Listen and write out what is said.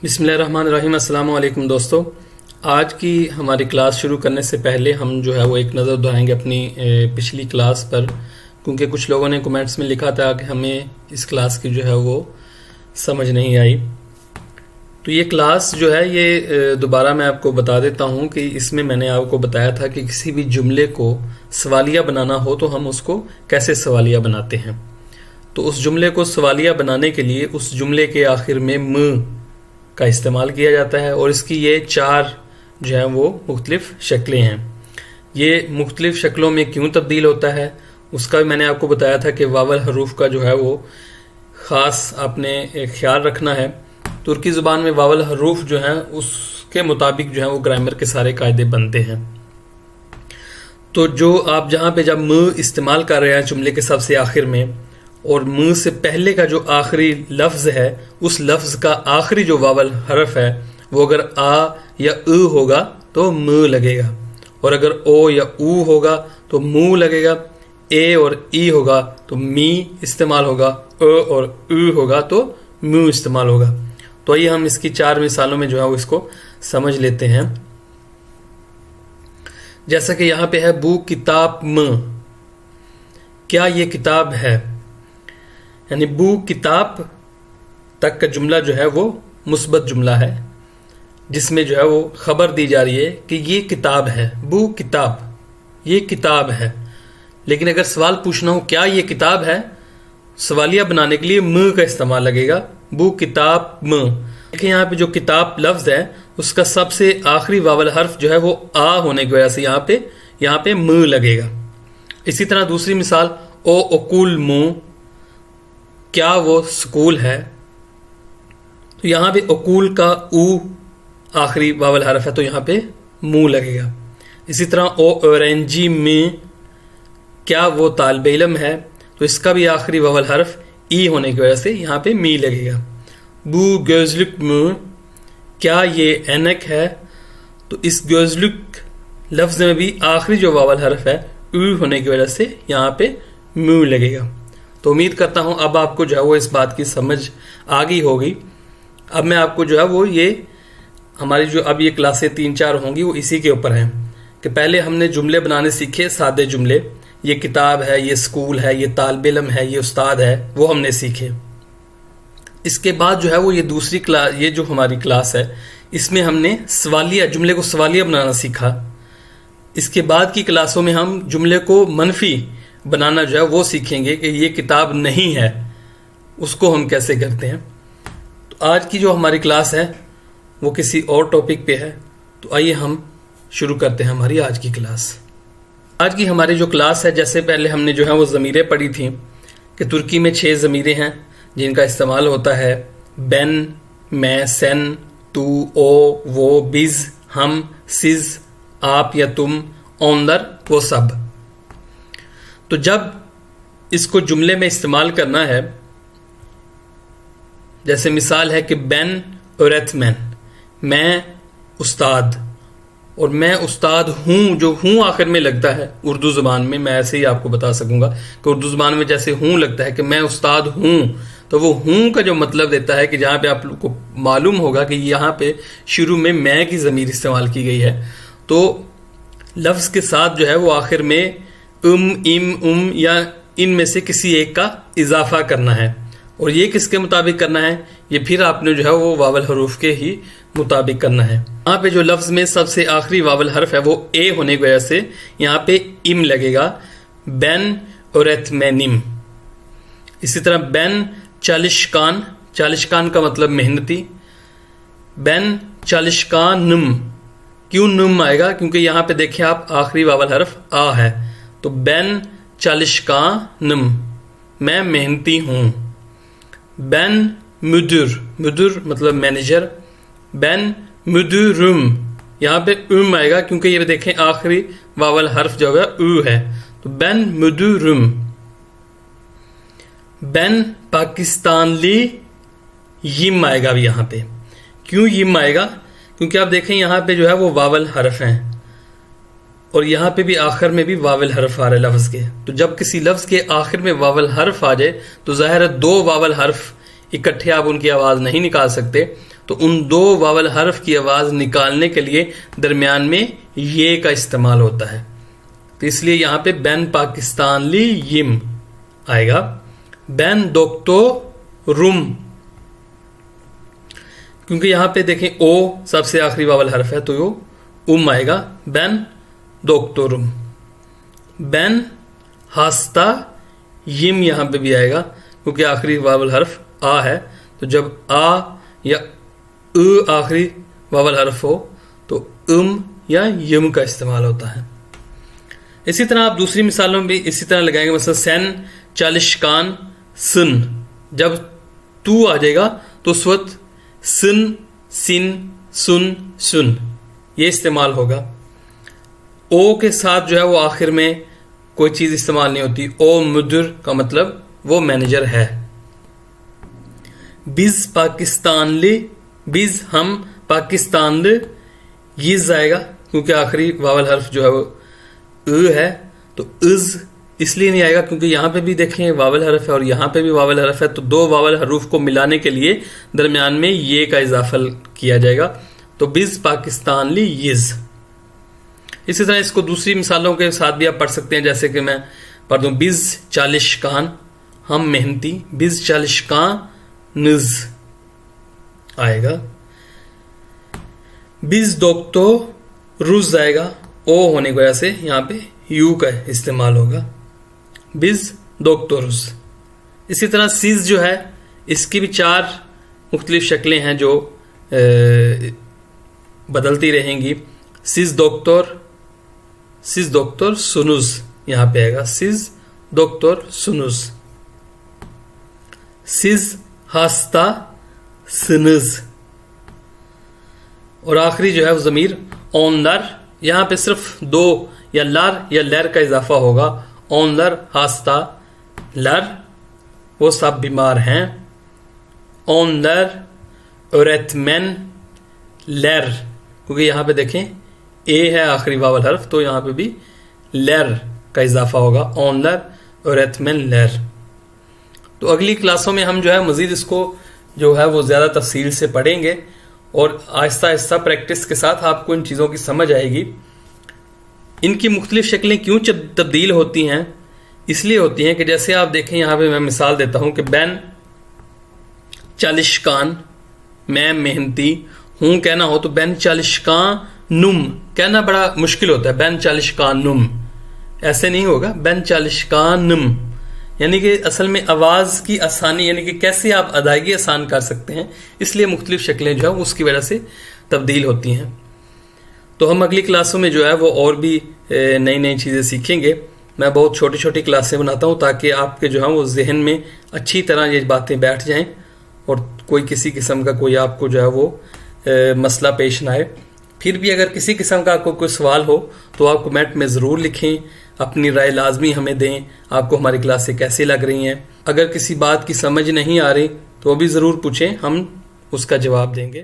بسم اللہ الرحمن الرحیم۔ السلام علیکم دوستو، آج کی ہماری کلاس شروع کرنے سے پہلے ہم جو ہے وہ ایک نظر دہرائیں گے اپنی پچھلی کلاس پر، کیونکہ کچھ لوگوں نے کمنٹس میں لکھا تھا کہ ہمیں اس کلاس کی جو ہے وہ سمجھ نہیں آئی۔ تو یہ کلاس جو ہے یہ دوبارہ میں آپ کو بتا دیتا ہوں کہ اس میں نے آپ کو بتایا تھا کہ کسی بھی جملے کو سوالیہ بنانا ہو تو ہم اس کو کیسے سوالیہ بناتے ہیں۔ تو اس جملے کو سوالیہ بنانے کے لیے اس جملے کے آخر میں کا استعمال کیا جاتا ہے، اور اس کی یہ 4 جو ہیں وہ مختلف شکلیں ہیں۔ یہ مختلف شکلوں میں کیوں تبدیل ہوتا ہے اس کا میں نے آپ کو بتایا تھا کہ واول حروف کا جو ہے وہ خاص آپ نے خیال رکھنا ہے۔ ترکی زبان میں واول حروف جو ہیں اس کے مطابق جو ہے وہ گرامر کے سارے قاعدے بنتے ہیں۔ تو جو آپ جہاں پہ جب استعمال کر رہے ہیں جملے کے سب سے آخر میں، اور سے پہلے کا جو آخری لفظ ہے اس لفظ کا آخری جو واول حرف ہے وہ اگر آ یا ہوگا تو لگے گا، اور اگر او یا او ہوگا تو لگے گا، اے اور ای ہوگا تو می استعمال ہوگا، اور ہوگا تو استعمال ہوگا۔ تو آئیے ہم اس کی 4 مثالوں میں جو ہے وہ اس کو سمجھ لیتے ہیں۔ جیسا کہ یہاں پہ ہے بو کتاب کیا یہ کتاب ہے، یعنی بو کتاب تک کا جملہ جو ہے وہ مثبت جملہ ہے جس میں جو ہے وہ خبر دی جا رہی ہے کہ یہ کتاب ہے، بو کتاب یہ کتاب ہے۔ لیکن اگر سوال پوچھنا ہو کیا یہ کتاب ہے، سوالیہ بنانے کے لیے کا استعمال لگے گا، بو کتاب دیکھیں یہاں پہ جو کتاب لفظ ہے اس کا سب سے آخری واول حرف جو ہے وہ آ ہونے کی وجہ سے یہاں پہ لگے گا۔ اسی طرح دوسری مثال او اکول کیا وہ سکول ہے، تو یہاں پہ اکول کا او آخری واول حرف ہے تو یہاں پہ لگے گا۔ اسی طرح او اورنجی کیا وہ طالب علم ہے، تو اس کا بھی آخری واول حرف ای ہونے کی وجہ سے یہاں پہ لگے گا۔ بو گوزلک کیا یہ اینک ہے، تو اس گوزلک لفظ میں بھی آخری جو واول حرف ہے ہونے کی وجہ سے یہاں پہ لگے گا۔ تو امید کرتا ہوں اب آپ کو جو ہے وہ اس بات کی سمجھ آ گئی ہوگی۔ اب میں آپ کو جو ہے وہ یہ ہماری جو اب یہ کلاسیں 3-4 ہوں گی وہ اسی کے اوپر ہیں کہ پہلے ہم نے جملے بنانے سیکھے، سادے جملے، یہ کتاب ہے، یہ سکول ہے، یہ طالب علم ہے، یہ استاد ہے، وہ ہم نے سیکھے۔ اس کے بعد جو ہے وہ یہ دوسری کلاس، یہ جو ہماری کلاس ہے اس میں ہم نے سوالیہ جملے کو سوالیہ بنانا سیکھا۔ اس کے بعد کی کلاسوں میں ہم جملے کو منفی بنانا جو ہے وہ سیکھیں گے کہ یہ کتاب نہیں ہے، اس کو ہم کیسے کرتے ہیں۔ تو آج کی جو ہماری کلاس ہے وہ کسی اور ٹاپک پہ ہے، تو آئیے ہم شروع کرتے ہیں ہماری آج کی کلاس۔ آج کی ہماری جو کلاس ہے، جیسے پہلے ہم نے جو ہے وہ ضمیریں پڑھی تھیں کہ ترکی میں 6 ضمیریں ہیں جن کا استعمال ہوتا ہے، بین، میں، سین، تو، او، وہ، بز، ہم، سز، آپ یا تم، اوندر، وہ سب۔ تو جب اس کو جملے میں استعمال کرنا ہے، جیسے مثال ہے کہ بین اورتمن، میں استاد، اور میں استاد ہوں، جو ہوں آخر میں لگتا ہے اردو زبان میں، میں ایسے ہی آپ کو بتا سکوں گا کہ اردو زبان میں جیسے ہوں لگتا ہے کہ میں استاد ہوں، تو وہ ہوں کا جو مطلب دیتا ہے کہ جہاں پہ آپ لوگ کو معلوم ہوگا کہ یہاں پہ شروع میں کی ضمیر استعمال کی گئی ہے، تو لفظ کے ساتھ جو ہے وہ آخر میں یا ان میں سے کسی ایک کا اضافہ کرنا ہے، اور یہ کس کے مطابق کرنا ہے، یہ پھر آپ نے جو ہے وہ واول حروف کے ہی مطابق کرنا ہے۔ یہاں پہ جو لفظ میں سب سے آخری واول حرف ہے وہ اے ہونے کی وجہ سے یہاں پہ لگے گا، بین اورتمنم۔ اسی طرح بین چالشکان کا مطلب محنتی، بین چالشکانم، کیوں نم آئے گا، کیونکہ یہاں پہ دیکھیں آپ آخری واول حرف آ ہے، تو بین چالشکانم، میں محنتی ہوں۔ بین مدر مطلب مینیجر، بین مدرم، یہاں پہ آئے گا کیونکہ یہ دیکھیں آخری واول حرف جو ہے، تو بین مدرم۔ بین پاکستانی آئے گا بھی یہاں پہ، کیوں آئے گا، کیونکہ آپ دیکھیں یہاں پہ جو ہے وہ واول حرف ہیں، اور یہاں پہ بھی آخر میں بھی واول حرف آ رہے لفظ کے، تو جب کسی لفظ کے آخر میں واول حرف آ جائے تو ظاہر ہے 2 واول حرف اکٹھے آپ ان کی آواز نہیں نکال سکتے، تو ان دو واول حرف کی آواز نکالنے کے لیے درمیان میں یہ کا استعمال ہوتا ہے. تو اس لیے یہاں پہ بین پاکستان لی یم آئے گا. بین دوکتو روم، کیونکہ یہاں پہ دیکھیں او سب سے آخری واول حرف ہے تو وہ آئے گا. بین دوکتو روم. بین ہاستا یم یہاں پہ بھی آئے گا کیونکہ آخری واول حرف آ ہے. تو جب آ یا آخری واول حرف ہو تو یا یم کا استعمال ہوتا ہے. اسی طرح آپ دوسری مثالوں میں بھی اسی طرح لگائیں گے. مثلا سین چالشکان سن، جب تو آ جائے گا تو اس وقت سن سن سن سن یہ استعمال ہوگا. او کے ساتھ جو ہے وہ آخر میں کوئی چیز استعمال نہیں ہوتی. او مدر کا مطلب وہ مینیجر ہے. بز پاکستان لی، بز ہم پاکستان لی، یز آئے گا کیونکہ آخری واول حرف جو ہے وہ ہے. تو از اس لیے نہیں آئے گا کیونکہ یہاں پہ بھی دیکھیں واول حرف ہے اور یہاں پہ بھی واول حرف ہے. تو دو واول حروف کو ملانے کے لیے درمیان میں یہ کا اضافہ کیا جائے گا. تو بز پاکستان لی یز. اسی طرح اس کو دوسری مثالوں کے ساتھ بھی آپ پڑھ سکتے ہیں، جیسے کہ میں پڑھ دوں بز چالشکان ہم محنتی، بز چالشکان نز آئے گا. بز دوکتو روز آئے گا، او ہونے کی وجہ سے یہاں پہ یو کا استعمال ہوگا. بز دوکتو روز. اسی طرح سیز جو ہے اس کی بھی 4 مختلف شکلیں ہیں جو بدلتی رہیں گی. سیز دوکتور، سیز دوکتور سنوز یہاں پہ آئے گا. سیز دوکتور سنوز. سیز ہاستا سنز. اور آخری جو ہے وہ ضمیر اون لر، یہاں پہ صرف 2 یا لر یا لر کا اضافہ ہوگا. اون لر ہاستا لر، وہ سب بیمار ہیں. اون لر اورتمن لر، کیونکہ یہاں پہ دیکھیں اے ہے آخری واول حرف تو یہاں پہ بھی لر کا اضافہ ہوگا. اون لر اورتمن لر. تو اگلی کلاسوں میں ہم جو ہے مزید اس کو جو ہے وہ زیادہ تفصیل سے پڑھیں گے اور آہستہ آہستہ پریکٹس کے ساتھ آپ کو ان چیزوں کی سمجھ آئے گی. ان کی مختلف شکلیں کیوں تبدیل ہوتی ہیں؟ اس لیے ہوتی ہیں کہ جیسے آپ دیکھیں یہاں پہ میں مثال دیتا ہوں کہ بین چالشکان میں محنتی ہوں کہنا ہو تو بین چالشکان نم کہنا بڑا مشکل ہوتا ہے. بین چالشکان نم ایسے نہیں ہوگا، بین چالشکان نم. یعنی کہ اصل میں آواز کی آسانی، یعنی کہ کیسے آپ ادائیگی آسان کر سکتے ہیں، اس لیے مختلف شکلیں جو ہیں اس کی وجہ سے تبدیل ہوتی ہیں. تو ہم اگلی کلاسوں میں جو ہے وہ اور بھی نئی نئی چیزیں سیکھیں گے. میں بہت چھوٹی چھوٹی کلاسیں بناتا ہوں تاکہ آپ کے جو ہیں وہ ذہن میں اچھی طرح یہ باتیں بیٹھ جائیں اور کوئی کسی قسم کا کوئی آپ کو جو ہے وہ مسئلہ پیش نہ آئے. پھر بھی اگر کسی قسم کا آپ کو کوئی سوال ہو تو آپ کمنٹ میں ضرور لکھیں، اپنی رائے لازمی ہمیں دیں. آپ کو ہماری کلاسیں کیسے لگ رہی ہیں؟ اگر کسی بات کی سمجھ نہیں آ رہی تو وہ بھی ضرور پوچھیں، ہم اس کا جواب دیں گے.